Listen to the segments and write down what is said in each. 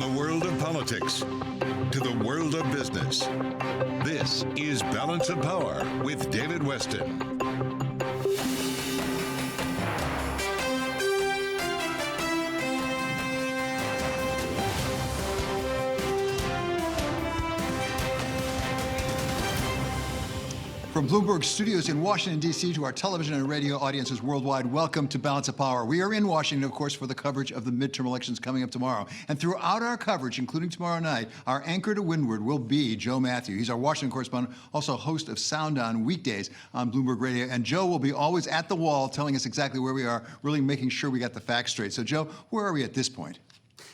the world of politics to the world of business, this is Balance of Power with David Weston. From Bloomberg studios in Washington, D.C. to our television and radio audiences worldwide, welcome to Balance of Power. We are in Washington, of course, for the coverage of the midterm elections coming up tomorrow. And throughout our coverage, including tomorrow night, our anchor to windward will be Joe Matthew. He's our Washington correspondent, also host of Sound On weekdays on Bloomberg Radio. And Joe will be always at the wall telling us exactly where we are, really making sure we got the facts straight. So, Joe, where are we at this point?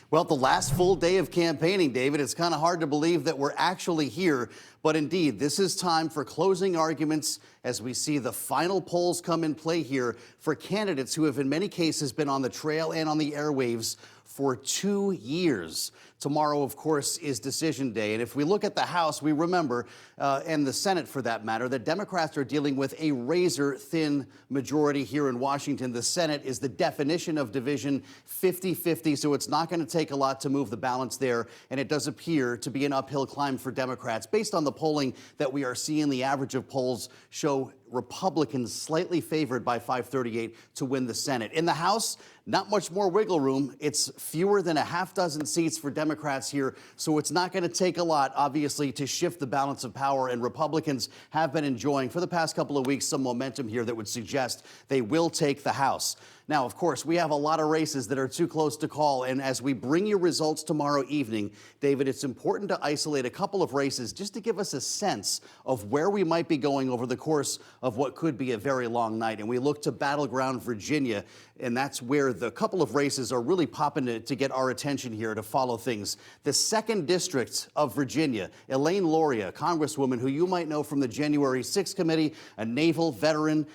Well, the last full day of campaigning, David, it's kind of hard to believe that we're actually here. But indeed, this is time for closing arguments as we see the final polls come in play here for candidates who have in many cases been on the trail and on the airwaves for 2 years. Tomorrow, of course, is decision day. And if we look at the House, we remember, and the Senate for that matter, that Democrats are dealing with a razor-thin majority here in Washington. The Senate is the definition of division 50-50, so it's not going to take a lot to move the balance there. And it does appear to be an uphill climb for Democrats. Based on the polling that we are seeing, the average of polls show Republicans slightly favored by 538 to win the Senate. In the House, not much more wiggle room. It's fewer than a half dozen seats for Democrats here, so it's not going to take a lot, obviously, to shift the balance of power. And Republicans have been enjoying, for the past couple of weeks, some momentum here that would suggest they will take the House. Now, of course, we have a lot of races that are too close to call, and as we bring you results tomorrow evening, David, it's important to isolate a couple of races just to give us a sense of where we might be going over the course of what could be a very long night. And we look to battleground Virginia, and that's where the couple of races are really popping to get our attention here to follow things. The 2nd District of Virginia, Elaine Luria, Congresswoman who you might know from the January 6th committee, a naval veteran.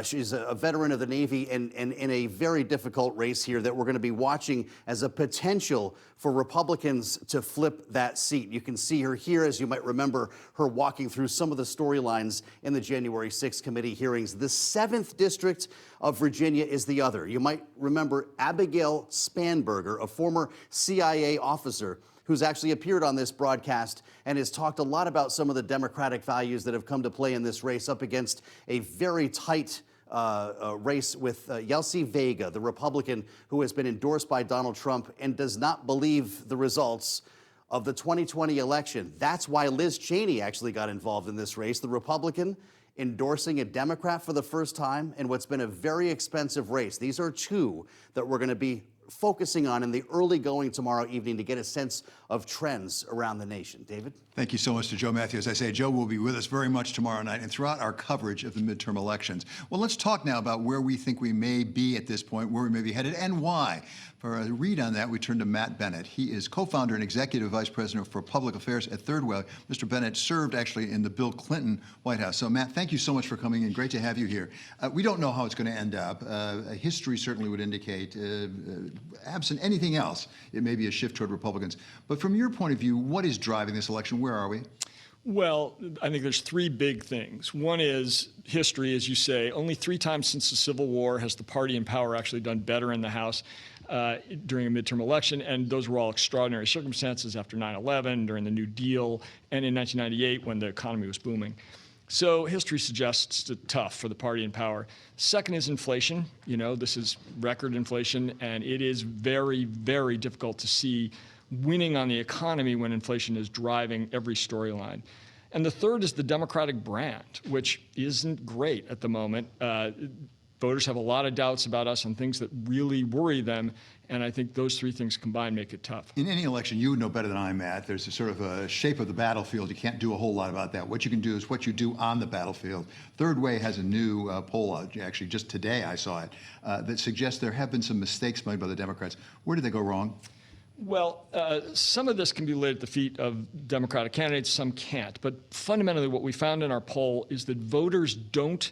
She's a veteran of the Navy and in a very difficult race here that we're going to be watching as a potential for Republicans to flip that seat. You can see her here, as you might remember her walking through some of the storylines in the January 6th committee hearings. The 7th District of Virginia is the other. You might remember Abigail Spanberger, a former CIA officer who's actually appeared on this broadcast and has talked a lot about some of the Democratic values that have come to play in this race up against a very tight race with Yelsey Vega, the Republican who has been endorsed by Donald Trump and does not believe the results of the 2020 election. That's why Liz Cheney actually got involved in this race, the Republican endorsing a Democrat for the first time in what's been a very expensive race. These are two that we're going to be focusing on in the early going tomorrow evening to get a sense of trends around the nation. David? Thank you so much to Joe Matthew. As I say, Joe will be with us very much tomorrow night and throughout our coverage of the midterm elections. Well, let's talk now about where we think we may be at this point, where we may be headed, and why. For a read on that, we turn to Matt Bennett. He is co-founder and executive vice president for public affairs at Third Way. Mr. Bennett served actually in the Bill Clinton White House. So, Matt, thank you so much for coming in. Great to have you here. We don't know how it's going to end up. History certainly would indicate, absent anything else, it may be a shift toward Republicans. But from your point of view, what is driving this election? Where are we? Well, I think there's three big things. One is history, as you say. Only 3 times since the Civil War has the party in power actually done better in the House during a midterm election, and those were all extraordinary circumstances after 9/11, during the New Deal, and in 1998 when the economy was booming. So history suggests it's tough for the party in power. Second is inflation. You know, this is record inflation, and it is very, very difficult to see winning on the economy when inflation is driving every storyline. And the third is the Democratic brand, which isn't great at the moment. Voters have a lot of doubts about us on things that really worry them, and I think those 3 things combined make it tough. In any election, you would know better than I, Matt. There's a sort of a shape of the battlefield. You can't do a whole lot about that. What you can do is what you do on the battlefield. Third Way has a new poll out, actually just today I saw it, that suggests there have been some mistakes made by the Democrats. Where did they go wrong? Well, some of this can be laid at the feet of Democratic candidates, some can't. But fundamentally, what we found in our poll is that voters don't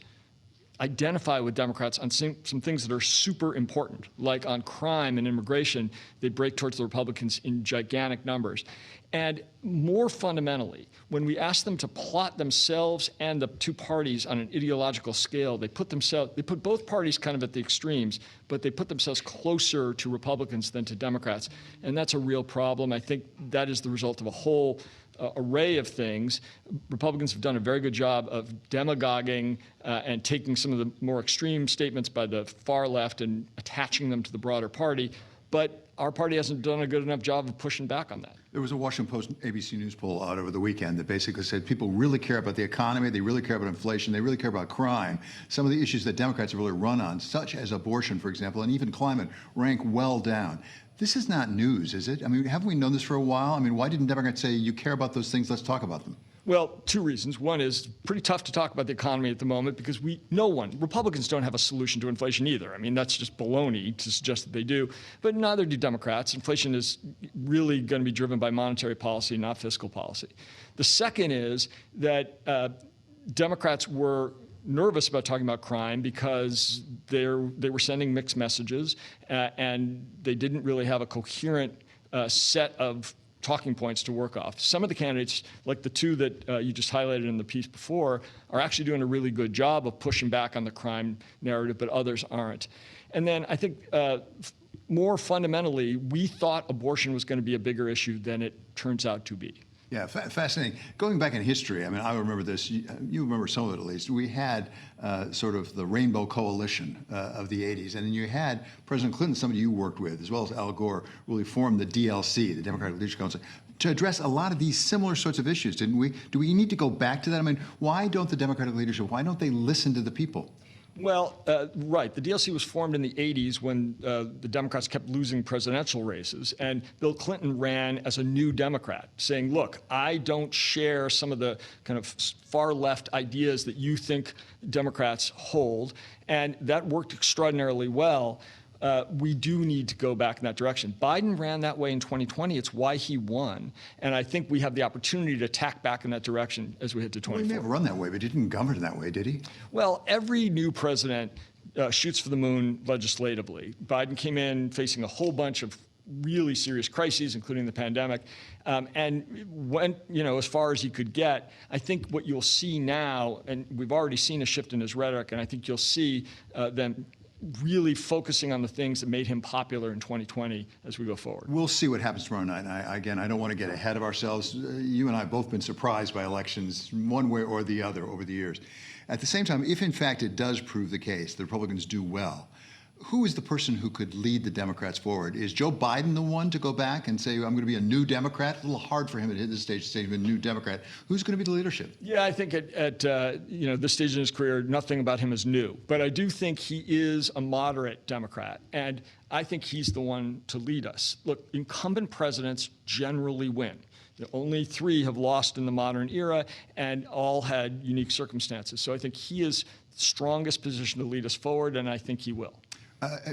identify with Democrats on some things that are super important, like on crime and immigration. They break towards the Republicans in gigantic numbers. And more fundamentally, when we ask them to plot themselves and the two parties on an ideological scale, they put both parties kind of at the extremes, but they put themselves closer to Republicans than to Democrats. And that's a real problem. I think that is the result of a whole array of things. Republicans have done a very good job of demagoguing and taking some of the more extreme statements by the far left and attaching them to the broader party. But our party hasn't done a good enough job of pushing back on that. There was a Washington Post ABC News poll out over the weekend that basically said people really care about the economy, they really care about inflation, they really care about crime. Some of the issues that Democrats have really run on, such as abortion, for example, and even climate, rank well down. This is not news, is it? I mean, haven't we known this for a while? I mean, why didn't Democrats say, you care about those things, let's talk about them? Well, two reasons. One is pretty tough to talk about the economy at the moment because Republicans don't have a solution to inflation either. I mean, that's just baloney to suggest that they do, but neither do Democrats. Inflation is really going to be driven by monetary policy, not fiscal policy. The second is that Democrats were nervous about talking about crime because they were sending mixed messages and they didn't really have a coherent set of talking points to work off. Some of the candidates, like the two that you just highlighted in the piece before, are actually doing a really good job of pushing back on the crime narrative, but others aren't. And then I think more fundamentally, we thought abortion was going to be a bigger issue than it turns out to be. Yeah, fascinating. Going back in history, I mean, I remember this. You remember some of it at least. We had sort of the Rainbow Coalition of the 80s. And then you had President Clinton, somebody you worked with, as well as Al Gore, really formed the DLC, the Democratic Leadership Council, to address a lot of these similar sorts of issues, didn't we? Do we need to go back to that? I mean, why don't the Democratic leadership, why don't they listen to the people? Well, right. The DLC was formed in the 80s when the Democrats kept losing presidential races. And Bill Clinton ran as a new Democrat, saying, look, I don't share some of the kind of far left ideas that you think Democrats hold. And that worked extraordinarily well. We do need to go back in that direction. Biden ran that way in 2020. It's why he won. And I think we have the opportunity to tack back in that direction as we head to 2024. Well, he may have run that way, but he didn't govern that way, did he? Well, every new president shoots for the moon legislatively. Biden came in facing a whole bunch of really serious crises, including the pandemic, and went, as far as he could get. I think what you'll see now, and we've already seen a shift in his rhetoric, and I think you'll see them really focusing on the things that made him popular in 2020 as we go forward. We'll see what happens tomorrow night. And I don't want to get ahead of ourselves. You and I have both been surprised by elections one way or the other over the years. At the same time, if in fact it does prove the case, the Republicans do well, who is the person who could lead the Democrats forward? Is Joe Biden the one to go back and say, I'm going to be a new Democrat? A little hard for him at this stage to say he's a new Democrat. Who's going to be the leadership? Yeah, I think at this stage in his career, nothing about him is new. But I do think he is a moderate Democrat. And I think he's the one to lead us. Look, incumbent presidents generally win. Only 3 have lost in the modern era, and all had unique circumstances. So I think he is the strongest position to lead us forward, and I think he will.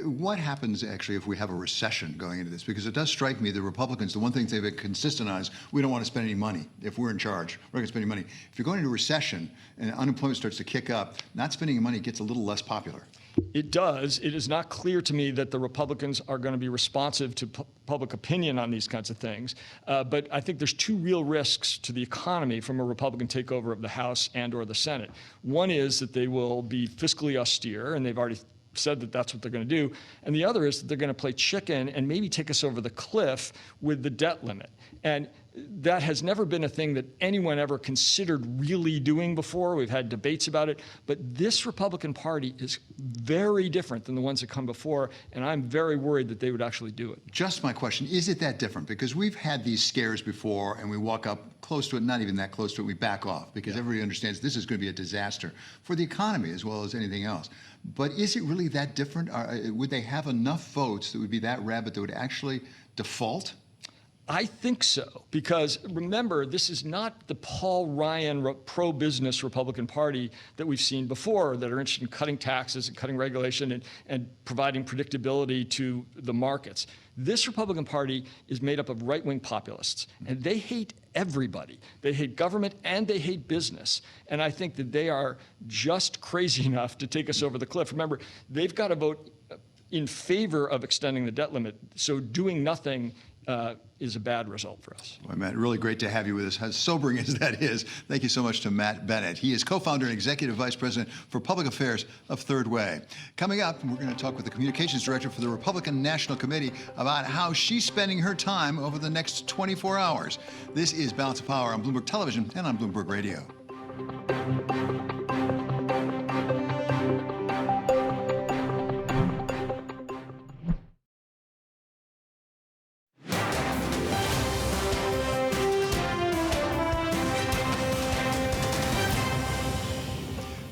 What happens, actually, if we have a recession going into this? Because it does strike me the Republicans, the one thing they've been consistent on is we don't want to spend any money. If we're in charge, we're not going to spend any money. If you're going into a recession and unemployment starts to kick up, not spending money gets a little less popular. It does. It is not clear to me that the Republicans are going to be responsive to public opinion on these kinds of things. But I think there's 2 real risks to the economy from a Republican takeover of the House and or the Senate. One is that they will be fiscally austere, and they've already said that that's what they're going to do. And the other is that they're going to play chicken and maybe take us over the cliff with the debt limit. And that has never been a thing that anyone ever considered really doing before. We've had debates about it. But this Republican Party is very different than the ones that come before, and I'm very worried that they would actually do it. Just my question, is it that different? Because we've had these scares before, and we walk up close to it, not even that close to it, we back off, because everybody understands this is going to be a disaster for the economy as well as anything else. But is it really that different? Would they have enough votes that would be that rabid that would actually default? I think so, because remember, this is not the Paul Ryan pro-business Republican Party that we've seen before, that are interested in cutting taxes and cutting regulation and providing predictability to the markets. This Republican Party is made up of right-wing populists, and they hate everybody. They hate government and they hate business. And I think that they are just crazy enough to take us over the cliff. Remember, they've got to vote in favor of extending the debt limit, so doing nothing is a bad result for us. Well, Matt, really great to have you with us. As sobering as that is, thank you so much to Matt Bennett. He is co-founder and executive vice president for public affairs of Third Way. Coming up, we're going to talk with the communications director for the Republican National Committee about how she's spending her time over the next 24 hours. This is Balance of Power on Bloomberg Television and on Bloomberg Radio.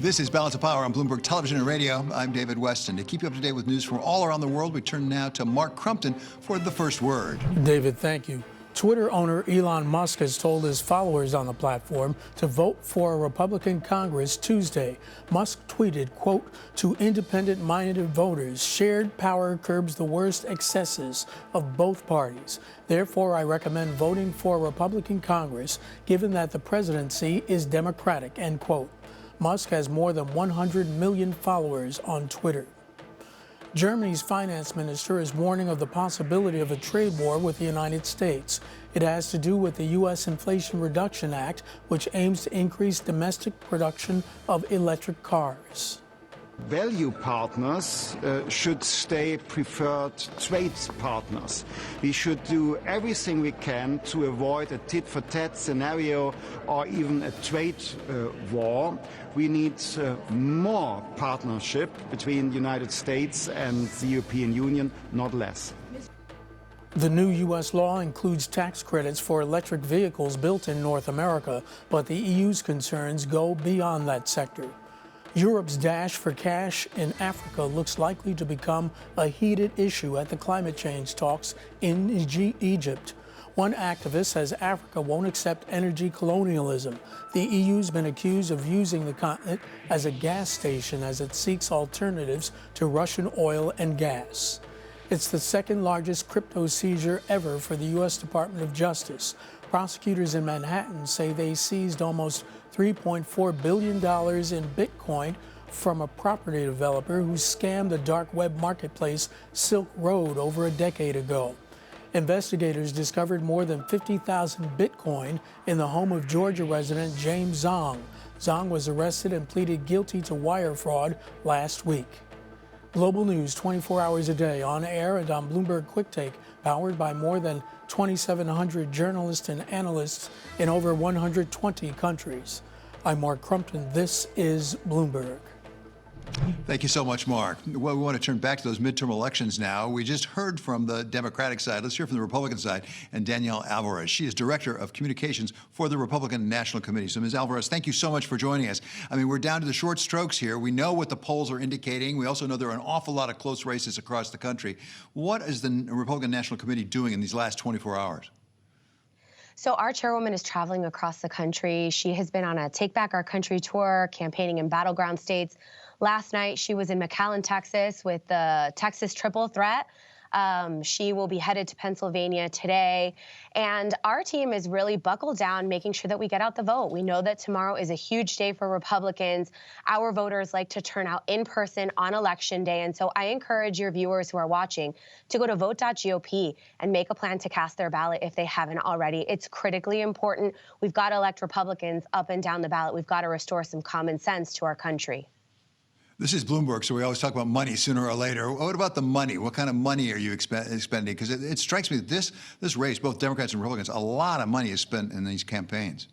This is Balance of Power on Bloomberg Television and Radio. I'm David Weston. To keep you up to date with news from all around the world, we turn now to Mark Crumpton for the first word. David, thank you. Twitter owner Elon Musk has told his followers on the platform to vote for a Republican Congress Tuesday. Musk tweeted, quote, "To independent-minded voters, shared power curbs the worst excesses of both parties. Therefore, I recommend voting for a Republican Congress, given that the presidency is Democratic," end quote. Musk has more than 100 million followers on Twitter. Germany's finance minister is warning of the possibility of a trade war with the United States. It has to do with the U.S. Inflation Reduction Act, which aims to increase domestic production of electric cars. Value partners should stay preferred trade partners. We should do everything we can to avoid a tit-for-tat scenario or even a trade war. We need more partnership between the United States and the European Union, not less. The new U.S. law includes tax credits for electric vehicles built in North America, but the EU's concerns go beyond that sector. Europe's dash for cash in Africa looks likely to become a heated issue at the climate change talks in Egypt. One activist says Africa won't accept energy colonialism. The EU's been accused of using the continent as a gas station as it seeks alternatives to Russian oil and gas. It's the second largest crypto seizure ever for the U.S. Department of Justice. Prosecutors in Manhattan say they seized almost $3.4 billion in Bitcoin from a property developer who scammed the dark web marketplace Silk Road over a decade ago. Investigators discovered more than 50,000 Bitcoin in the home of Georgia resident James Zong. Zong was arrested and pleaded guilty to wire fraud last week. Global news 24 hours a day, on air and on Bloomberg Quick Take, powered by more than 2,700 journalists and analysts in over 120 countries. I'm Mark Crumpton. This is Bloomberg. Thank you so much, Mark. Well, we want to turn back to those midterm elections now. We just heard from the Democratic side. Let's hear from the Republican side and Danielle Alvarez. She is Director of Communications for the Republican National Committee. So, Ms. Alvarez, thank you so much for joining us. I mean, we're down to the short strokes here. We know what the polls are indicating. We also know there are an awful lot of close races across the country. What is the Republican National Committee doing in these last 24 hours? So our chairwoman is traveling across the country. She has been on a Take Back Our Country tour, campaigning in battleground states. Last night, she was in McAllen, Texas, with the Texas Triple Threat. She will be headed to Pennsylvania today. And our team is really buckled down, making sure that we get out the vote. We know that tomorrow is a huge day for Republicans. Our voters like to turn out in person on Election Day. And so I encourage your viewers who are watching to go to vote.gop and make a plan to cast their ballot if they haven't already. It's critically important. We've got to elect Republicans up and down the ballot. We've got to restore some common sense to our country. This is Bloomberg, so we always talk about money sooner or later. What about the money? What kind of money are you expending? Because it strikes me that this race, both Democrats and Republicans, a lot of money is spent in these campaigns.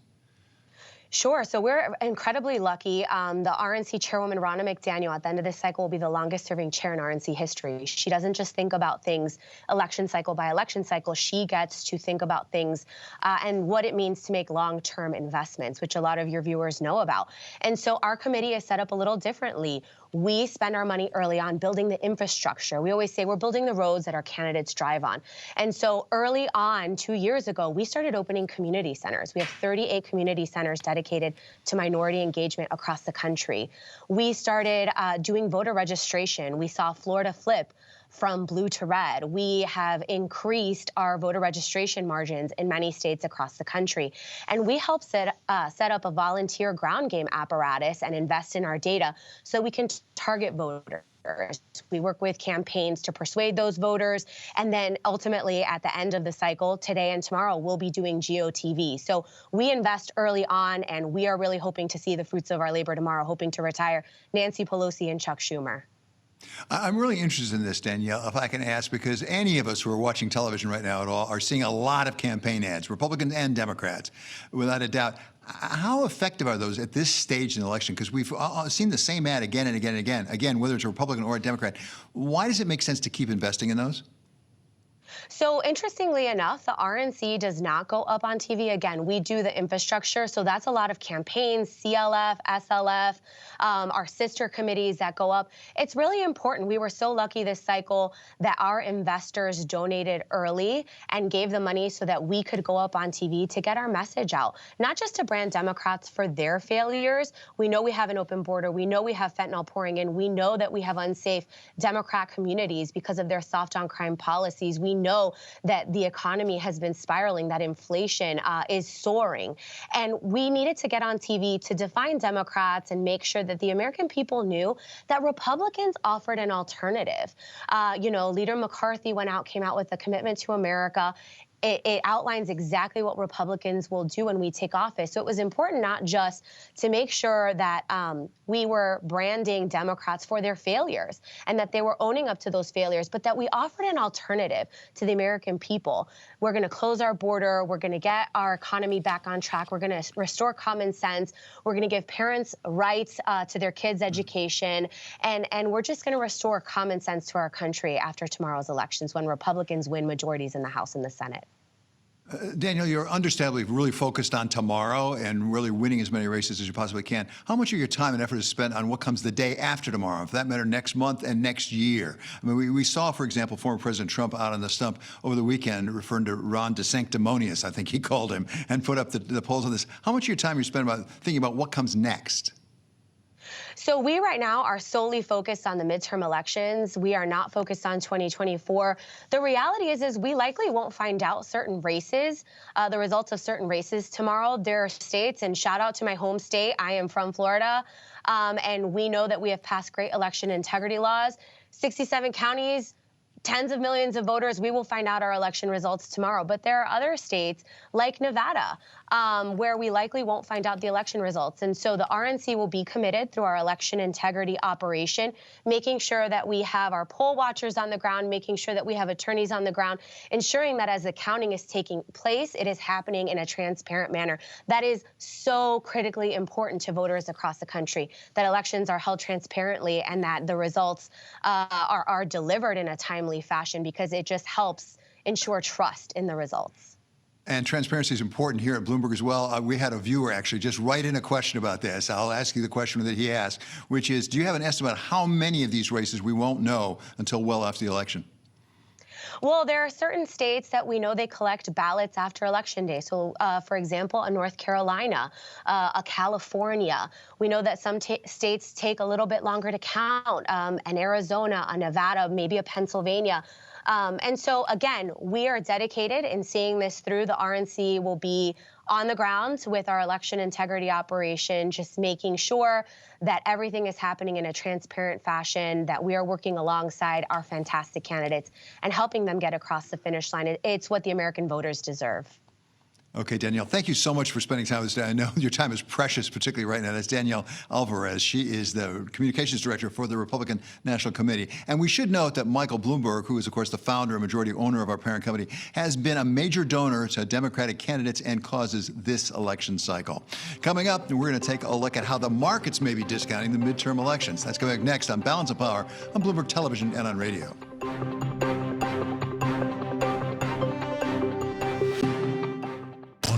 Sure. So we're incredibly lucky. The RNC chairwoman, Ronna McDaniel, at the end of this cycle will be the longest serving chair in RNC history. She doesn't just think about things election cycle by election cycle. She gets to think about things and what it means to make long-term investments, which a lot of your viewers know about. And so our committee is set up a little differently. We spend our money early on building the infrastructure. We always say we're building the roads that our candidates drive on. And so early on, 2 years ago, we started opening community centers. We have 38 community centers dedicated to minority engagement across the country. We started doing voter registration. We saw Florida flip from blue to red. We have increased our voter registration margins in many states across the country. And we help set up a volunteer ground game apparatus and invest in our data so we can target voters. We work with campaigns to persuade those voters. And then ultimately at the end of the cycle, today and tomorrow, we'll be doing GOTV. So we invest early on, and we are really hoping to see the fruits of our labor tomorrow, hoping to retire Nancy Pelosi and Chuck Schumer. I'm really interested in this, Danielle, if I can ask, because any of us who are watching television right now at all are seeing a lot of campaign ads, Republicans and Democrats, without a doubt. How effective are those at this stage in the election? Because we've seen the same ad again and again and again, whether it's a Republican or a Democrat. Why does it make sense to keep investing in those? So interestingly enough, the RNC does not go up on TV. Again, we do the infrastructure. So that's a lot of campaigns, CLF, SLF, our sister committees that go up. It's really important. We were so lucky this cycle that our investors donated early and gave the money so that we could go up on TV to get our message out, not just to brand Democrats for their failures. We know we have an open border. We know we have fentanyl pouring in. We know that we have unsafe Democrat communities because of their soft on crime policies. We know that the economy has been spiraling, that inflation is soaring. And we needed to get on TV to define Democrats and make sure that the American people knew that Republicans offered an alternative. Leader McCarthy came out with a commitment to America. It outlines exactly what Republicans will do when we take office. So it was important not just to make sure that we were branding Democrats for their failures and that they were owning up to those failures, but that we offered an alternative to the American people. We're going to close our border. We're going to get our economy back on track. We're going to restore common sense. We're going to give parents rights to their kids' education. And we're just going to restore common sense to our country after tomorrow's elections when Republicans win majorities in the House and the Senate. Danielle, you're understandably really focused on tomorrow and really winning as many races as you possibly can. How much of your time and effort is spent on what comes the day after tomorrow, for that matter, next month and next year? I mean, we saw, for example, former President Trump out on the stump over the weekend referring to Ron DeSanctimonious, I think he called him, and put up the polls on this. How much of your time you spend thinking about what comes next? So we right now are solely focused on the midterm elections. We are not focused on 2024. The reality is we likely won't find out certain races, the results of certain races tomorrow. There are states, and shout out to my home state. I am from Florida, and we know that we have passed great election integrity laws. 67 counties, tens of millions of voters. We will find out our election results tomorrow. But there are other states like Nevada where we likely won't find out the election results. And so the RNC will be committed through our election integrity operation, making sure that we have our poll watchers on the ground, making sure that we have attorneys on the ground, ensuring that as the counting is taking place, it is happening in a transparent manner. That is so critically important to voters across the country, that elections are held transparently and that the results are delivered in a timely fashion, because it just helps ensure trust in the results. And transparency is important here at Bloomberg as well. We had a viewer actually just write in a question about this. I'll ask you the question that he asked, which is, do you have an estimate how many of these races we won't know until well after the election? Well, there are certain states that we know they collect ballots after Election Day. So, for example, a North Carolina, a California. We know that some states take a little bit longer to count, an Arizona, a Nevada, maybe a Pennsylvania. And so, again, we are dedicated in seeing this through. The RNC will be on the ground with our election integrity operation, just making sure that everything is happening in a transparent fashion, that we are working alongside our fantastic candidates and helping them get across the finish line. It's what the American voters deserve. Okay, Danielle, thank you so much for spending time with us today. I know your time is precious, particularly right now. That's Danielle Alvarez. She is the communications director for the Republican National Committee. And we should note that Michael Bloomberg, who is, of course, the founder and majority owner of our parent company, has been a major donor to Democratic candidates and causes this election cycle. Coming up, we're going to take a look at how the markets may be discounting the midterm elections. That's coming up next on Balance of Power on Bloomberg Television and on radio.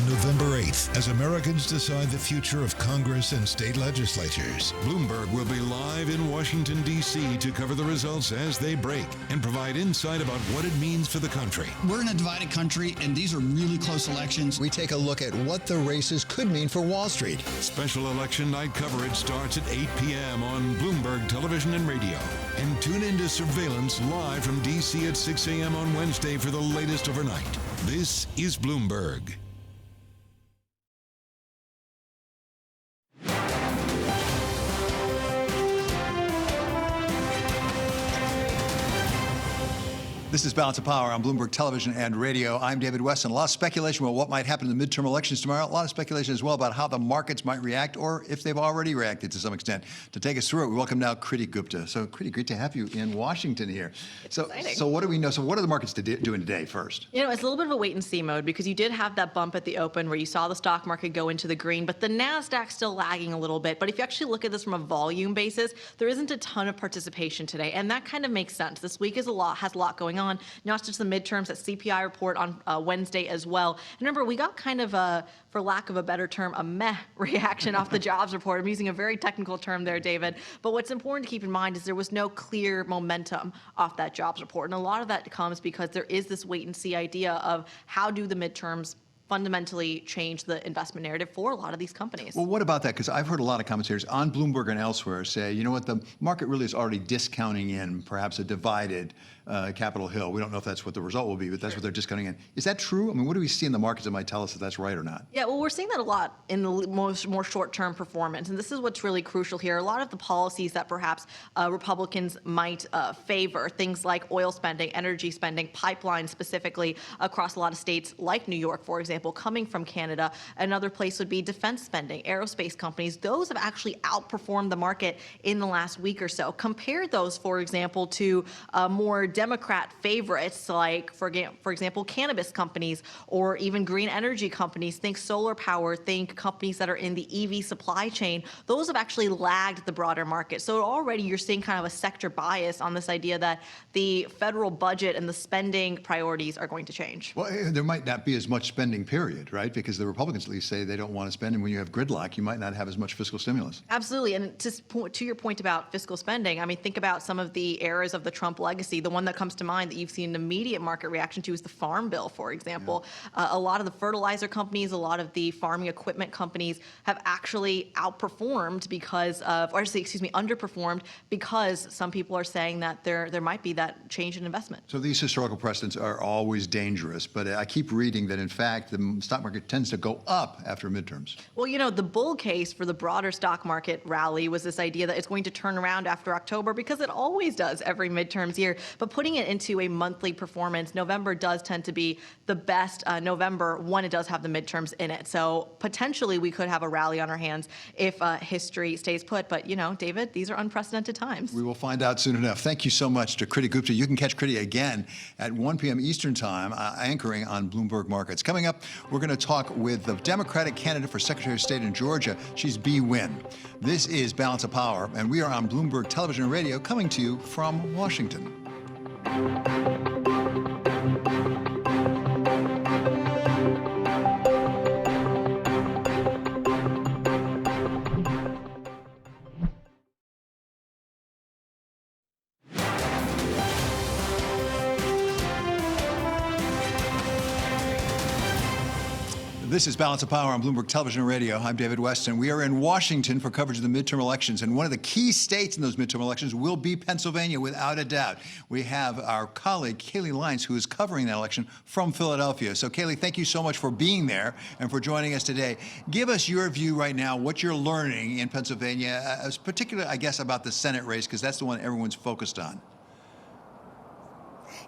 November 8th, as Americans decide the future of Congress and state legislatures, Bloomberg will be live in Washington, D.C. to cover the results as they break and provide insight about what it means for the country. We're in a divided country, and these are really close elections. We take a look at what the races could mean for Wall Street. Special election night coverage starts at 8 p.m. on Bloomberg Television and Radio. And tune in to Surveillance live from D.C. at 6 a.m. on Wednesday for the latest overnight. This is Bloomberg. This is Balance of Power on Bloomberg Television and Radio. I'm David Weston. A lot of speculation about what might happen in the midterm elections tomorrow. A lot of speculation as well about how the markets might react or if they've already reacted to some extent. To take us through it, we welcome now Kriti Gupta. So, Kriti, great to have you in Washington here. So what do we know? So what are the markets doing today first? You know, it's a little bit of a wait and see mode because you did have that bump at the open where you saw the stock market go into the green, but the NASDAQ's still lagging a little bit. But if you actually look at this from a volume basis, there isn't a ton of participation today. And that kind of makes sense. This week has a lot going on, not just the midterms, that CPI report on Wednesday as well. And remember, we got kind of a, for lack of a better term, a meh reaction off the jobs report. I'm using a very technical term there, David. But what's important to keep in mind is there was no clear momentum off that jobs report. And a lot of that comes because there is this wait and see idea of how do the midterms fundamentally change the investment narrative for a lot of these companies. Well, what about that? Because I've heard a lot of commentators on Bloomberg and elsewhere say, you know what, the market really is already discounting in perhaps a divided Capitol Hill. We don't know if that's what the result will be, but that's what they're discounting in. Is that true? I mean, what do we see in the markets that might tell us if that's right or not? Yeah, well, we're seeing that a lot in the more short-term performance, and this is what's really crucial here. A lot of the policies that perhaps Republicans might favor, things like oil spending, energy spending, pipelines specifically across a lot of states like New York, for example, coming from Canada. Another place would be defense spending, aerospace companies. Those have actually outperformed the market in the last week or so. Compare those, for example, to more Democrat favorites like, for example, cannabis companies or even green energy companies. Think solar power, think companies that are in the EV supply chain. Those have actually lagged the broader market. So already you're seeing kind of a sector bias on this idea that the federal budget and the spending priorities are going to change. Well, there might not be as much spending, period, right? Because the Republicans at least say they don't want to spend, and when you have gridlock, you might not have as much fiscal stimulus. Absolutely, and to your point about fiscal spending, I mean, think about some of the eras of the Trump legacy. The one that comes to mind that you've seen an immediate market reaction to is the Farm Bill, for example. Yeah. A lot of the fertilizer companies, a lot of the farming equipment companies have actually outperformed because of, or underperformed because some people are saying that there might be that change in investment. So these historical precedents are always dangerous, but I keep reading that in fact the stock market tends to go up after midterms. Well, you know, the bull case for the broader stock market rally was this idea that it's going to turn around after October because it always does every midterms year. But putting it into a monthly performance, November does tend to be the best November when it does have the midterms in it. So potentially we could have a rally on our hands if history stays put. But, you know, David, these are unprecedented times. We will find out soon enough. Thank you so much to Kriti Gupta. You can catch Kriti again at 1 p.m. Eastern Time, anchoring on Bloomberg Markets. Coming up, we're going to talk with the Democratic candidate for Secretary of State in Georgia. She's Bee Nguyen. This is Balance of Power, and we are on Bloomberg Television and Radio, coming to you from Washington. This is Balance of Power on Bloomberg Television and Radio. I'm David Weston. We are in Washington for coverage of the midterm elections, and one of the key states in those midterm elections will be Pennsylvania, without a doubt. We have our colleague, Kayleigh Lyons, who is covering that election from Philadelphia. So, Kayleigh, thank you so much for being there and for joining us today. Give us your view right now, what you're learning in Pennsylvania, particularly, I guess, about the Senate race, because that's the one everyone's focused on.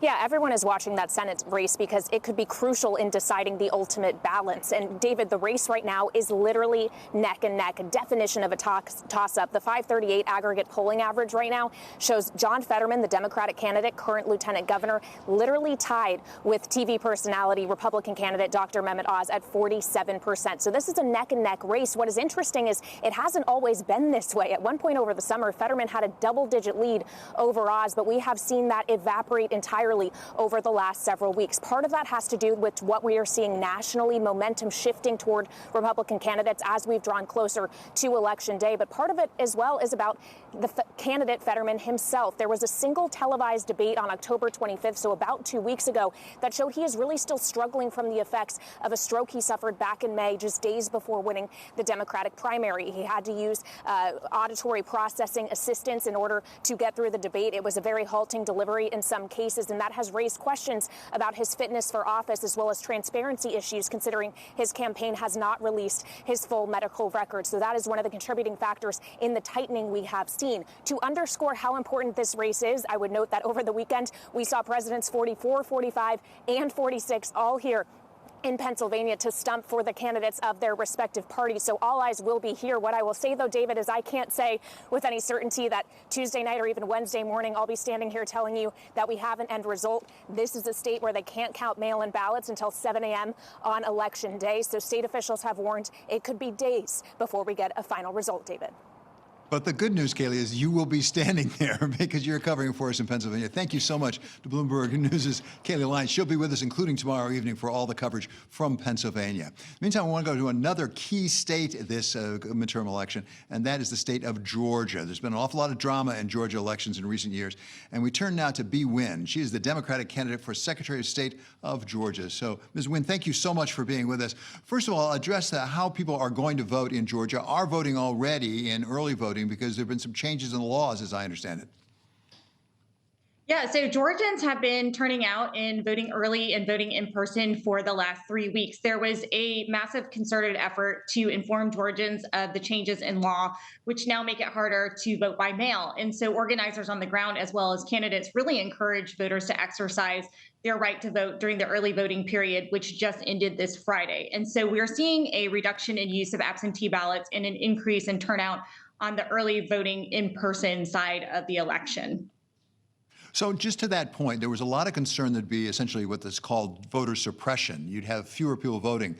Yeah, everyone is watching that Senate race because it could be crucial in deciding the ultimate balance. And David, the race right now is literally neck and neck, a definition of a toss-up. The 538 aggregate polling average right now shows John Fetterman, the Democratic candidate, current lieutenant governor, literally tied with TV personality Republican candidate Dr. Mehmet Oz at 47%. So this is a neck and neck race. What is interesting is it hasn't always been this way. At one point over the summer, Fetterman had a double-digit lead over Oz, but we have seen that evaporate entirely over the last several weeks. Part of that has to do with what we are seeing nationally, momentum shifting toward Republican candidates as we've drawn closer to Election Day. But part of it as well is about the candidate Fetterman himself. There was a single televised debate on October 25th, so about 2 weeks ago, that showed he is really still struggling from the effects of a stroke he suffered back in May, just days before winning the Democratic primary. He had to use auditory processing assistance in order to get through the debate. It was a very halting delivery in some cases, and that has raised questions about his fitness for office as well as transparency issues, considering his campaign has not released his full medical record. So that is one of the contributing factors in the tightening we have seen. To underscore how important this race is, I would note that over the weekend, we saw Presidents 44, 45, and 46 all here in Pennsylvania to stump for the candidates of their respective parties. So all eyes will be here. What I will say, though, David, is I can't say with any certainty that Tuesday night or even Wednesday morning I'll be standing here telling you that we have an end result. This is a state where they can't count mail-in ballots until 7 a.m. on Election Day. So state officials have warned it could be days before we get a final result, David. But the good news, Kaylee, is you will be standing there because you're covering for us in Pennsylvania. Thank you so much to Bloomberg News' Kaylee Lyons. She'll be with us, including tomorrow evening, for all the coverage from Pennsylvania. Meantime, I want to go to another key state this midterm election, and that is the state of Georgia. There's been an awful lot of drama in Georgia elections in recent years, and we turn now to Bee Nguyen. She is the Democratic candidate for Secretary of State of Georgia. So, Ms. Nguyen, thank you so much for being with us. First of all, address how people are going to vote in Georgia, are voting already in early voting, because there have been some changes in the laws, as I understand it. Yeah, so Georgians have been turning out and voting early and voting in person for the last 3 weeks. There was a massive concerted effort to inform Georgians of the changes in law, which now make it harder to vote by mail. And so organizers on the ground, as well as candidates, really encourage voters to exercise their right to vote during the early voting period, which just ended this Friday. And so we're seeing a reduction in use of absentee ballots and an increase in turnout on the early voting in-person side of the election. So just to that point, there was a lot of concern there'd be essentially what is called voter suppression. You'd have fewer people voting.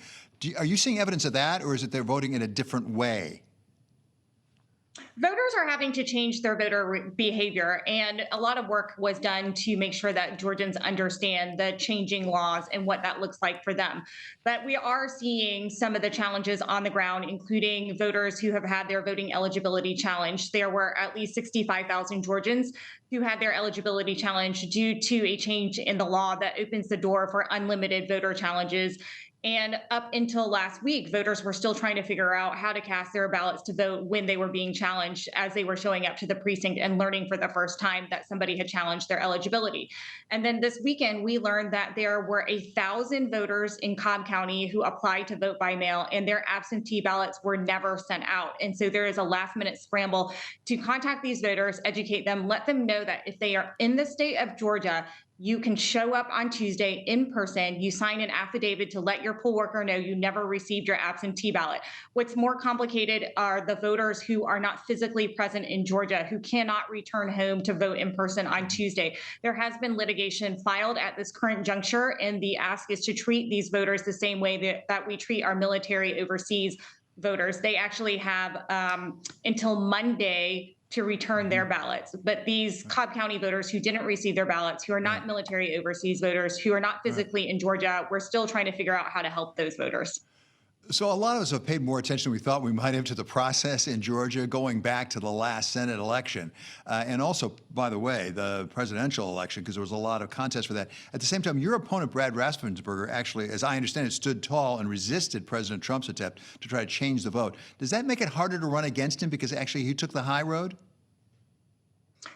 Are you seeing evidence of that, or is it they're voting in a different way? Voters are having to change their voter behavior, and a lot of work was done to make sure that Georgians understand the changing laws and what that looks like for them. But we are seeing some of the challenges on the ground, including voters who have had their voting eligibility challenged. There were at least 65,000 Georgians who had their eligibility challenged due to a change in the law that opens the door for unlimited voter challenges. And up until last week, voters were still trying to figure out how to cast their ballots to vote when they were being challenged as they were showing up to the precinct and learning for the first time that somebody had challenged their eligibility. And then this weekend, we learned that there were 1,000 voters in Cobb County who applied to vote by mail, and their absentee ballots were never sent out. And so there is a last-minute scramble to contact these voters, educate them, let them know that if they are in the state of Georgia, you can show up on Tuesday in person. You sign an affidavit to let your poll worker know you never received your absentee ballot. What's more complicated are the voters who are not physically present in Georgia, who cannot return home to vote in person on Tuesday. There has been litigation filed at this current juncture, and the ask is to treat these voters the same way that we treat our military overseas voters. They actually have until Monday to return their ballots. But these Cobb County voters who didn't receive their ballots, who are not military overseas voters, who are not physically in Georgia, we're still trying to figure out how to help those voters. So a lot of us have paid more attention than we thought we might have to the process in Georgia going back to the last Senate election. And also, by the way, the presidential election, because there was a lot of contest for that. At the same time, your opponent, Brad Raffensperger, actually, as I understand it, stood tall and resisted President Trump's attempt to try to change the vote. Does that make it harder to run against him because actually he took the high road?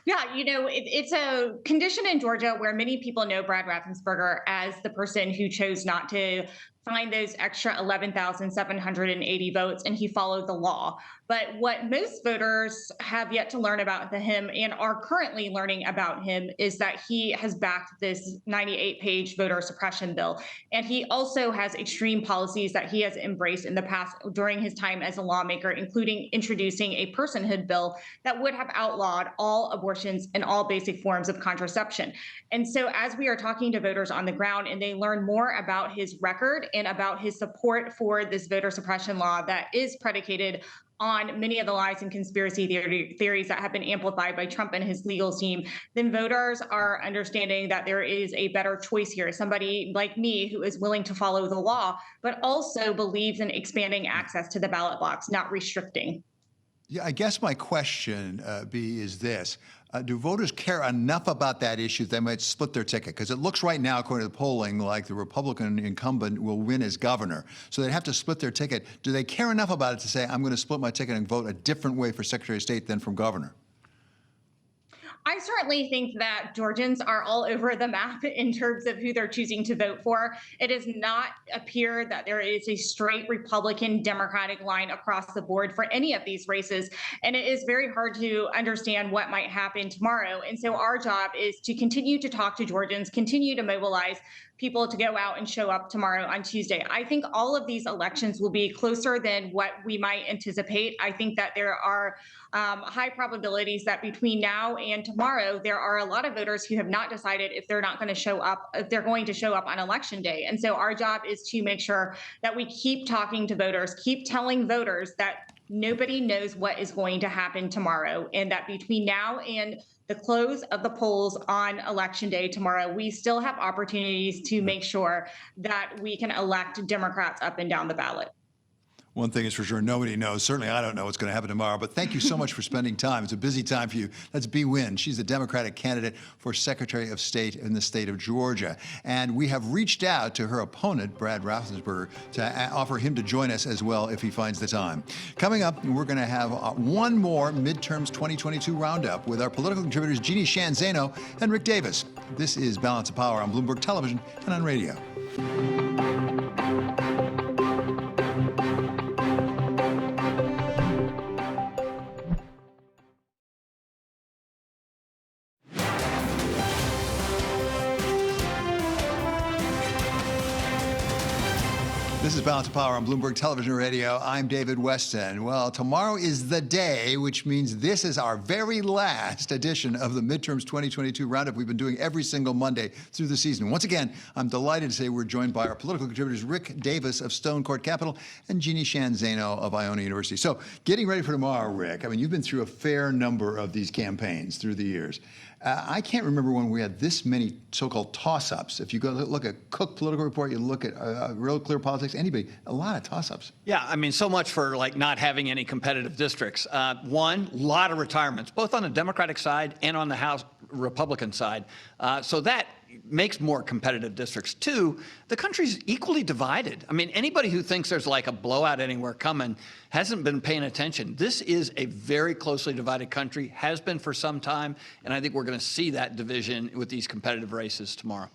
Yeah, you know, it's a condition in Georgia where many people know Brad Raffensperger as the person who chose not to find those extra 11,780 votes, and he followed the law. But what most voters have yet to learn about him and are currently learning about him is that he has backed this 98-page voter suppression bill. And he also has extreme policies that he has embraced in the past during his time as a lawmaker, including introducing a personhood bill that would have outlawed all abortions and all basic forms of contraception. And so as we are talking to voters on the ground and they learn more about his record and about his support for this voter suppression law that is predicated on many of the lies and conspiracy theories that have been amplified by Trump and his legal team, then voters are understanding that there is a better choice here. Somebody like me who is willing to follow the law, but also believes in expanding access to the ballot box, not restricting. Yeah, I guess my question, B, is this. Do voters care enough about that issue that they might split their ticket? Because it looks right now, according to the polling, like the Republican incumbent will win as governor. So they'd have to split their ticket. Do they care enough about it to say, I'm going to split my ticket and vote a different way for Secretary of State than from governor? I certainly think that Georgians are all over the map in terms of who they're choosing to vote for. It does not appear that there is a straight Republican Democratic line across the board for any of these races. And it is very hard to understand what might happen tomorrow. And so our job is to continue to talk to Georgians, continue to mobilize people to go out and show up tomorrow on Tuesday. I think all of these elections will be closer than what we might anticipate. I think that there are high probabilities that between now and tomorrow, there are a lot of voters who have not decided if they're not going to show up, if they're going to show up on election day. And so our job is to make sure that we keep talking to voters, keep telling voters that nobody knows what is going to happen tomorrow, and that between now and the close of the polls on election day tomorrow, we still have opportunities to make sure that we can elect Democrats up and down the ballot. One thing is for sure, nobody knows. Certainly, I don't know what's going to happen tomorrow. But thank you so much for spending time. It's a busy time for you. That's Bee Nguyen. She's the Democratic candidate for Secretary of State in the state of Georgia. And we have reached out to her opponent, Brad Raffensperger, to offer him to join us as well if he finds the time. Coming up, we're going to have one more Midterms 2022 roundup with our political contributors Jeannie Shanzano and Rick Davis. This is Balance of Power on Bloomberg Television and on radio. This is Balance of Power on Bloomberg Television and Radio. I'm David Weston. Well, tomorrow is the day, which means this is our very last edition of the Midterms 2022 Roundup we've been doing every single Monday through the season. Once again, I'm delighted to say we're joined by our political contributors, Rick Davis of Stone Court Capital and Jeannie Shanzano of Iona University. So getting ready for tomorrow, Rick, I mean, you've been through a fair number of these campaigns through the years. I can't remember when we had this many so-called toss-ups. If you go look at Cook Political Report, you look at Real Clear Politics, anybody, a lot of toss-ups. Yeah, I mean, so much for like not having any competitive districts. One, lot of retirements, both on the Democratic side and on the House Republican side. So that makes more competitive districts. Two, the country's equally divided. I mean, anybody who thinks there's like a blowout anywhere coming hasn't been paying attention. This is a very closely divided country, has been for some time, and I think we're going to see that division with these competitive races tomorrow.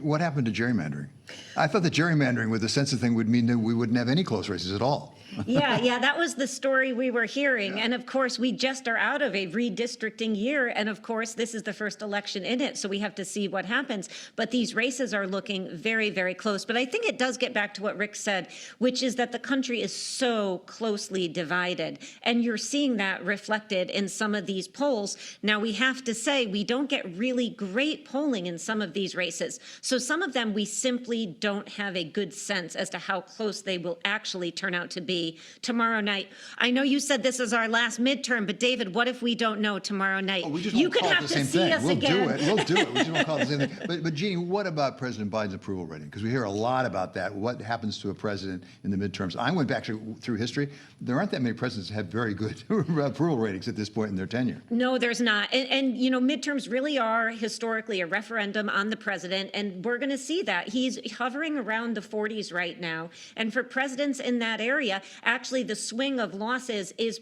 What happened to gerrymandering? I thought that gerrymandering with the census thing would mean that we wouldn't have any close races at all. Yeah, that was the story we were hearing. Yeah. And of course, we just are out of a redistricting year. And of course, this is the first election in it. So we have to see what happens. But these races are looking very, very close. But I think it does get back to what Rick said, which is that the country is so closely divided. And you're seeing that reflected in some of these polls. Now, we have to say we don't get really great polling in some of these races. So some of them we simply don't have a good sense as to how close they will actually turn out to be tomorrow night. I know you said this is our last midterm, but David, what if we don't know tomorrow night? Oh, we just you won't could call have it the to same see thing. us We'll again. do it. We'll do it. We just won't call it the same thing. But Jeannie, what about President Biden's approval rating? Because we hear a lot about that. What happens to a president in the midterms? I went back through history. There aren't that many presidents that have very good approval ratings at this point in their tenure. No, there's not. And you know, midterms really are historically a referendum on the president, and we're going to see that. He's hovering around the 40s right now. And for presidents in that area, actually the swing of losses is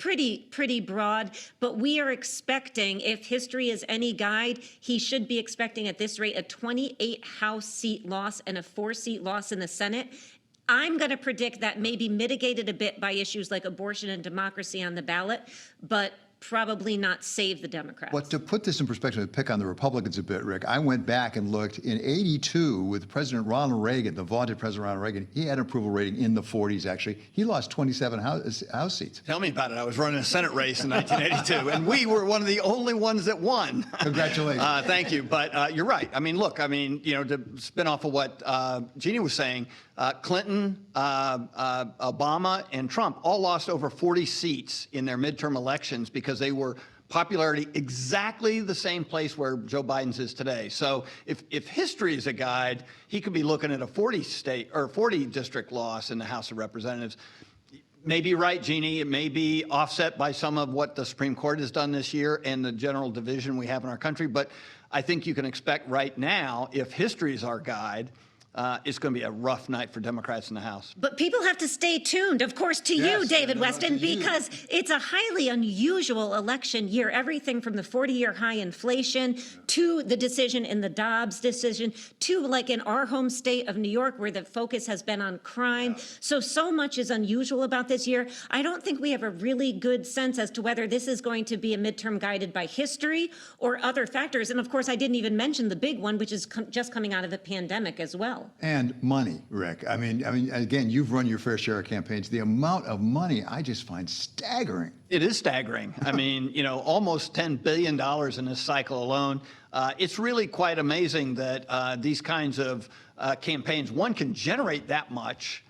pretty broad, but we are expecting, if history is any guide, he should be expecting at this rate a 28 House seat loss and a 4-seat loss in the Senate. I'm going to predict that may be mitigated a bit by issues like abortion and democracy on the ballot, but probably not save the Democrats. But to put this in perspective, pick on the Republicans a bit, Rick, I went back and looked in 82 with President Ronald Reagan, the vaunted President Ronald Reagan. He had an approval rating in the 40s, actually. He lost 27 House seats. Tell me about it. I was running a Senate race in 1982, and we were one of the only ones that won. Congratulations. Thank you. But you're right. I mean, look, to spin off of what Jeannie was saying, Clinton, Obama, and Trump all lost over 40 seats in their midterm elections because they were popularity exactly the same place where Joe Biden's is today. So if history is a guide, he could be looking at a 40 district loss in the House of Representatives. Maybe you're right, Jeannie. It may be offset by some of what the Supreme Court has done this year and the general division we have in our country. But I think you can expect right now, if history is our guide, it's going to be a rough night for Democrats in the House. But people have to stay tuned, of course, to you, David Weston, because it's a highly unusual election year. Everything from the 40-year high inflation to the decision in the Dobbs decision to, like, in our home state of New York, where the focus has been on crime. So much is unusual about this year. I don't think we have a really good sense as to whether this is going to be a midterm guided by history or other factors. And of course, I didn't even mention the big one, which is just coming out of the pandemic as well. And money, Rick. I mean, again, you've run your fair share of campaigns. The amount of money I just find staggering. It is staggering. I mean, almost $10 billion in this cycle alone. It's really quite amazing that these kinds of campaigns, one, can generate that much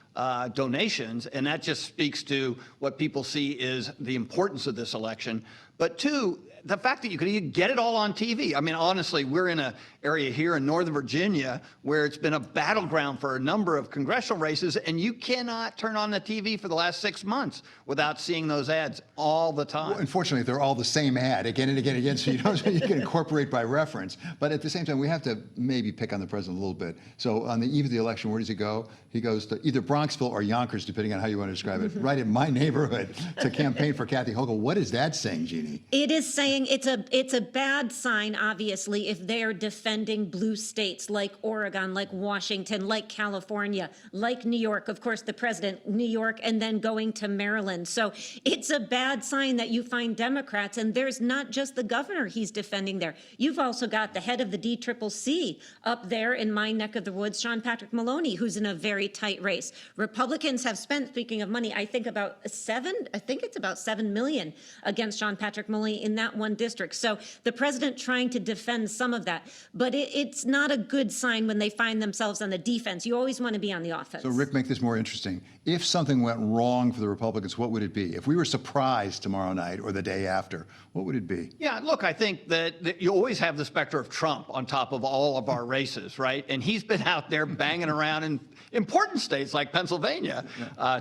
donations, and that just speaks to what people see is the importance of this election. But two, the fact that you can even get it all on TV. I mean, honestly, we're in an area here in Northern Virginia where it's been a battleground for a number of congressional races, and you cannot turn on the TV for the last 6 months without seeing those ads all the time. Well, unfortunately, they're all the same ad again and again and again, so you can incorporate by reference. But at the same time, we have to maybe pick on the president a little bit. So on the eve of the election, where does he go? He goes to either Bronxville or Yonkers, depending on how you want to describe it, right in my neighborhood to campaign for Kathy Hochul. What is that saying, Jeannie? It is saying it's a bad sign, obviously, if they're defending blue states like Oregon, like Washington, like California, like New York. Of course, the president, New York, and then going to Maryland. So it's a bad sign that you find Democrats, and there's not just the governor he's defending there. You've also got the head of the DCCC up there in my neck of the woods, Sean Patrick Maloney, who's in a very tight race. Republicans have spent, speaking of money, I think it's about $7 million against Sean Patrick Maloney in that one district. So the president trying to defend some of that, but it's not a good sign when they find themselves on the defense. You always want to be on the offense. So Rick, make this more interesting. If something went wrong for the Republicans, what would it be? If we were surprised tomorrow night or the day after, what would it be? Yeah, look, I think that you always have the specter of Trump on top of all of our races, right? And he's been out there banging around in important states like Pennsylvania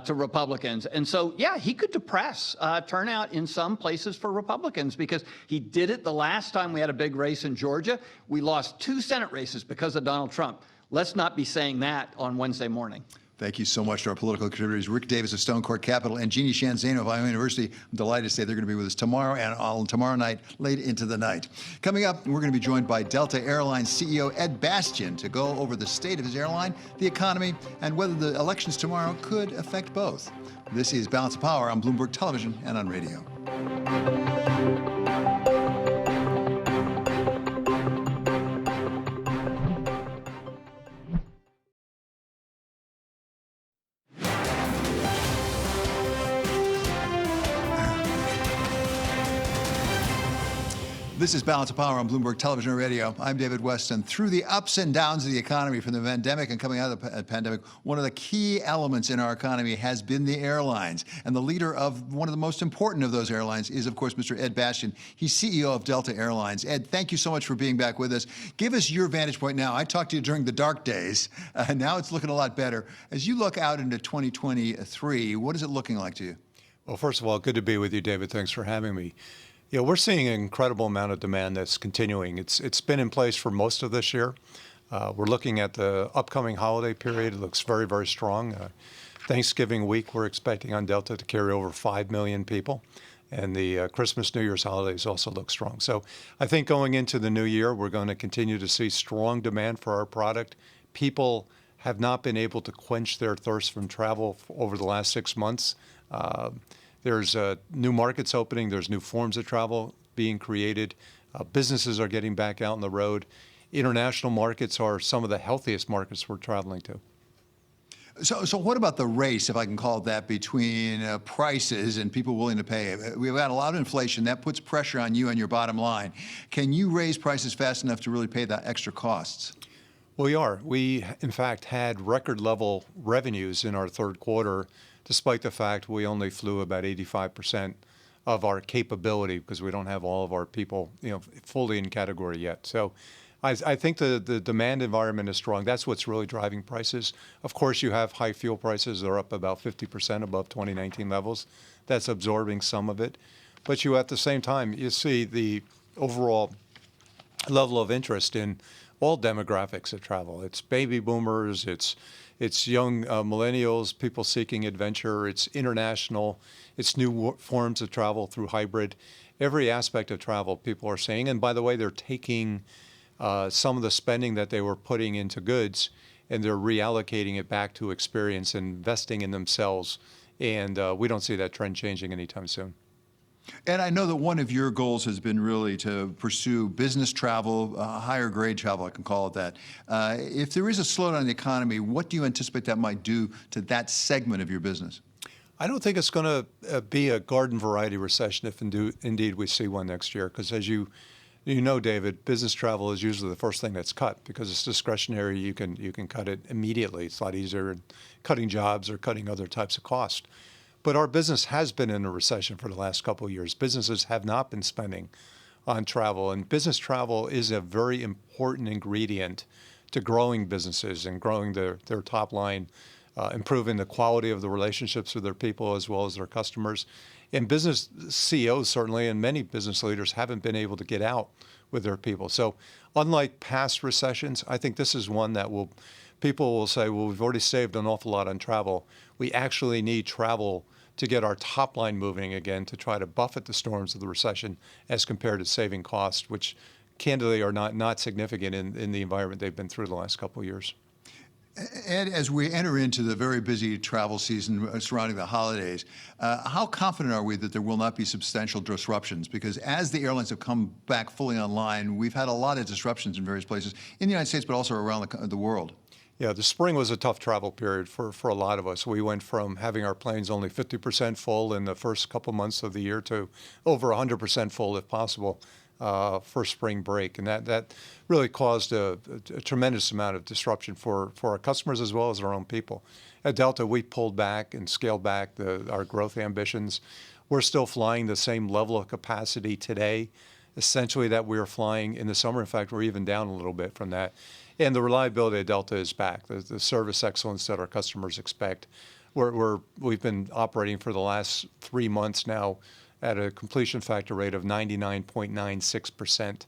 to Republicans. And so, yeah, he could depress turnout in some places for Republicans because he did it the last time we had a big race in Georgia. We lost 2 Senate races because of Donald Trump. Let's not be saying that on Wednesday morning. Thank you so much to our political contributors, Rick Davis of Stone Court Capital and Jeannie Shanzano of Iowa University. I'm delighted to say they're going to be with us tomorrow and all tomorrow night, late into the night. Coming up, we're going to be joined by Delta Airlines CEO Ed Bastian to go over the state of his airline, the economy, and whether the elections tomorrow could affect both. This is Balance of Power on Bloomberg Television and on radio. This is Balance of Power on Bloomberg Television and Radio. I'm David Weston. Through the ups and downs of the economy from the pandemic and coming out of the pandemic, one of the key elements in our economy has been the airlines. And the leader of one of the most important of those airlines is, of course, Mr. Ed Bastian. He's CEO of Delta Airlines. Ed, thank you so much for being back with us. Give us your vantage point now. I talked to you during the dark days. Now it's looking a lot better. As you look out into 2023, what is it looking like to you? Well, first of all, good to be with you, David. Thanks for having me. Yeah, we're seeing an incredible amount of demand that's continuing. It's been in place for most of this year. We're looking at the upcoming holiday period. It looks very, very strong. Thanksgiving week, we're expecting on Delta to carry over 5 million people. and the Christmas, New Year's holidays also look strong. So I think going into the new year, we're going to continue to see strong demand for our product. People have not been able to quench their thirst from travel over the last 6 months. There's new markets opening. There's new forms of travel being created. Businesses are getting back out on the road. International markets are some of the healthiest markets we're traveling to. So what about the race, if I can call it that, between prices and people willing to pay? We've got a lot of inflation. That puts pressure on you and your bottom line. Can you raise prices fast enough to really pay the extra costs? We are. We, in fact, had record level revenues in our third quarter, despite the fact we only flew about 85% of our capability because we don't have all of our people, fully in category yet. So I think the demand environment is strong. That's what's really driving prices. Of course, you have high fuel prices. They're up about 50% above 2019 levels. That's absorbing some of it. But at the same time, you see the overall level of interest in all demographics of travel. It's baby boomers, it's young millennials, people seeking adventure, it's international, it's new forms of travel through hybrid. Every aspect of travel people are saying. And by the way, they're taking some of the spending that they were putting into goods and they're reallocating it back to experience and investing in themselves. And we don't see that trend changing anytime soon. And I know that one of your goals has been really to pursue business travel, higher grade travel, I can call it that. If there is a slowdown in the economy, what do you anticipate that might do to that segment of your business? I don't think it's going to be a garden variety recession if indeed we see one next year, because as you know, David, business travel is usually the first thing that's cut because it's discretionary. You can cut it immediately. It's a lot easier than cutting jobs or cutting other types of costs. But our business has been in a recession for the last couple of years. Businesses have not been spending on travel, and business travel is a very important ingredient to growing businesses and growing their top line, improving the quality of the relationships with their people as well as their customers. And business CEOs certainly, and many business leaders haven't been able to get out with their people. So unlike past recessions, I think this is one that people will say, well, we've already saved an awful lot on travel. We actually need travel to get our top line moving again to try to buffet the storms of the recession as compared to saving costs, which candidly are not significant in the environment they've been through the last couple of years. Ed, as we enter into the very busy travel season surrounding the holidays, how confident are we that there will not be substantial disruptions? Because as the airlines have come back fully online, we've had a lot of disruptions in various places in the United States, but also around the world. Yeah, the spring was a tough travel period for a lot of us. We went from having our planes only 50% full in the first couple months of the year to over 100% full, if possible, for spring break. And that really caused a tremendous amount of disruption for our customers as well as our own people. At Delta, we pulled back and scaled back our growth ambitions. We're still flying the same level of capacity today, essentially, that we were flying in the summer. In fact, we're even down a little bit from that. And the reliability of Delta is back, the service excellence that our customers expect. We've been operating for the last 3 months now at a completion factor rate of 99.96%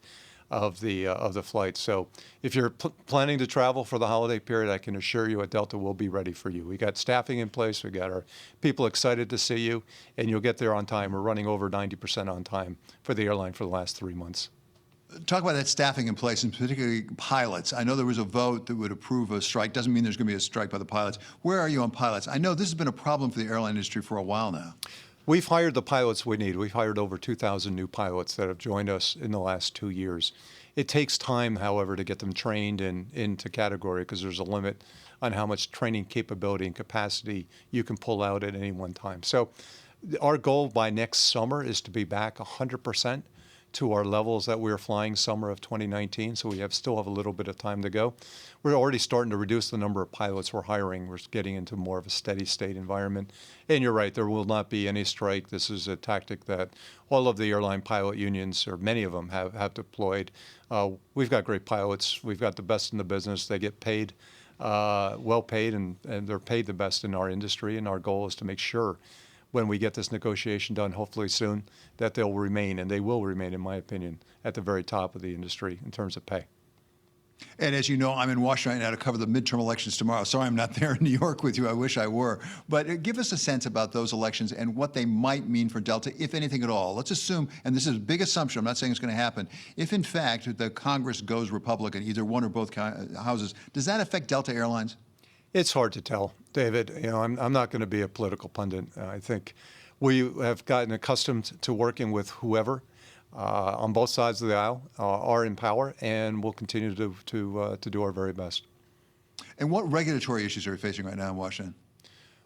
of the flight. So if you're planning to travel for the holiday period, I can assure you at Delta we'll be ready for you. We got staffing in place. We got our people excited to see you, and you'll get there on time. We're running over 90% on time for the airline for the last 3 months. Talk about that staffing in place, and particularly pilots. I know there was a vote that would approve a strike. Doesn't mean there's going to be a strike by the pilots. Where are you on pilots? I know this has been a problem for the airline industry for a while now. We've hired the pilots we need. We've hired over 2,000 new pilots that have joined us in the last 2 years. It takes time, however, to get them trained and into category because there's a limit on how much training capability and capacity you can pull out at any one time. So our goal by next summer is to be back 100% to our levels that we were flying summer of 2019, so we still have a little bit of time to go. We're already starting to reduce the number of pilots we're hiring. We're getting into more of a steady state environment. And you're right, there will not be any strike. This is a tactic that all of the airline pilot unions, or many of them, have deployed. We've got great pilots. We've got the best in the business. They get paid, well paid, and they're paid the best in our industry. And our goal is to make sure when we get this negotiation done, hopefully soon, that they'll remain, and they will remain, in my opinion, at the very top of the industry in terms of pay. And as you know, I'm in Washington right now to cover the midterm elections tomorrow. Sorry I'm not there in New York with you. I wish I were. But give us a sense about those elections and what they might mean for Delta, if anything at all. Let's assume, and this is a big assumption, I'm not saying it's going to happen, if in fact the Congress goes Republican, either one or both houses, does that affect Delta Airlines? It's hard to tell, David. You know, I'm not going to be a political pundit. I think we have gotten accustomed to working with whoever on both sides of the aisle are in power, and we'll continue to do our very best. And what regulatory issues are we facing right now in Washington?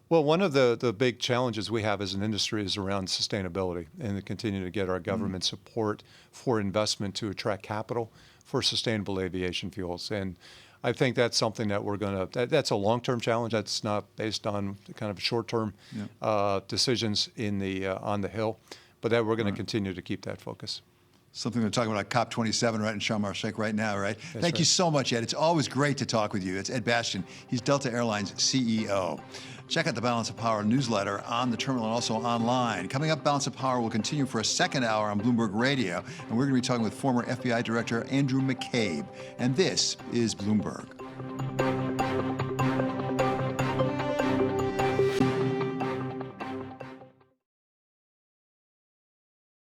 Well, one of the big challenges we have as an industry is around sustainability and to continue to get our government support for investment to attract capital for sustainable aviation fuels. And I think that's something that we're going to, that's a long-term challenge. That's not based on kind of short-term decisions on the Hill, but that we're going to continue to keep that focus. Something we're talking about at COP27 right in Sharm el-Sheikh right now, right? Thank you so much, Ed. It's always great to talk with you. It's Ed Bastian. He's Delta Airlines CEO. Check out the Balance of Power newsletter on the terminal and also online. Coming up, Balance of Power will continue for a second hour on Bloomberg Radio, and we're going to be talking with former FBI Director Andrew McCabe. And this is Bloomberg.